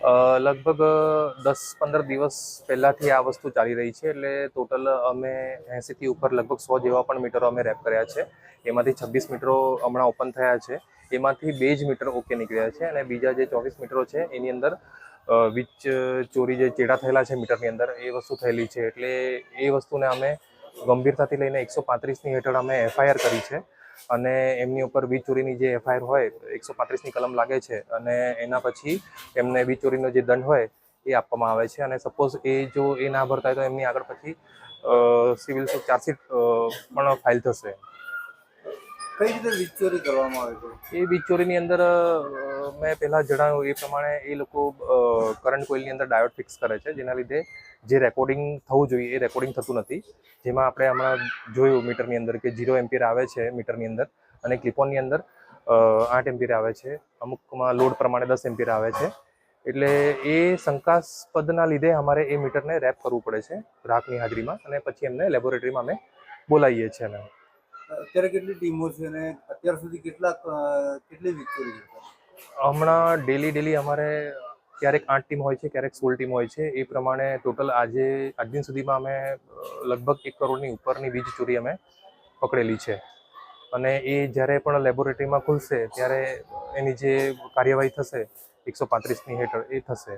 લગભગ 10-15 દિવસ પહેલાંથી આ વસ્તુ ચાલી રહી છે. એટલે ટોટલ અમે 80થી ઉપર લગભગ 100 જેવા પણ મીટરો અમે રેપ કર્યા છે. એમાંથી 26 મીટરો હમણાં ઓપન થયા છે. એમાંથી 2 જ મીટર ઓકે નીકળ્યા છે અને બીજા જે 24 મીટરો છે એની અંદર વીજ ચોરી જે ચેડા થયેલા છે મીટરની અંદર એ વસ્તુ થયેલી છે. એટલે એ વસ્તુને અમે ગંભીરતાથી લઈને 135ની હેઠળ અમે એફઆઈઆર કરી છે અને એમની ઉપર વીજ ચોરીની જે એફઆઈઆર હોય 135ની કલમ લાગે છે અને એના પછી એમને વીજ ચોરીનો જે દંડ હોય એ આપવામાં આવે છે. અને સપોઝ એ જો એ ના ભરતા હોય તો એમની આગળ પછી સિવિલ ચાર્જશીટ પણ ફાઇલ થશે. કઈ રીતે વીજ ચોરી કરવામાં આવે છે? એ વીજ ચોરીની અંદર મેં પહેલાં જણાવ્યું એ પ્રમાણે એ લોકો કરંટ કોઇલની અંદર ડાયોડ ફિક્સ કરે છે, જેના લીધે જે રેકોર્ડિંગ થવું જોઈએ એ રેકોર્ડિંગ થતું નથી. જેમાં આપણે હમણાં જોયું મીટરની અંદર કે 0 એમ્પિયર આવે છે મીટરની અંદર અને ક્લિપોનની અંદર 8 એમ્પિયર આવે છે. અમુકમાં લોડ પ્રમાણે 10 એમ્પિયર આવે છે. એટલે એ શંકાસ્પદના લીધે અમારે એ મીટરને રેપ કરવું પડે છે ગ્રાહકની હાજરીમાં અને પછી એમને લેબોરેટરીમાં અમે બોલાવીએ છીએ. અમે અત્યારે કેટલી ટીમો છે અને અત્યાર સુધી કેટલી વીજ ચોરી છે? હમણાં ડેલી અમારે ક્યારેક 8 ટીમ હોય છે, ક્યારેક 16 ટીમ હોય છે. એ પ્રમાણે ટોટલ આજ દિન સુધીમાં અમે લગભગ 1 કરોડની ઉપરની વીજ ચોરી અમે પકડેલી છે અને એ જ્યારે પણ લેબોરેટરીમાં ખુલશે ત્યારે એની જે કાર્યવાહી થશે 135ની હેઠળ એ થશે.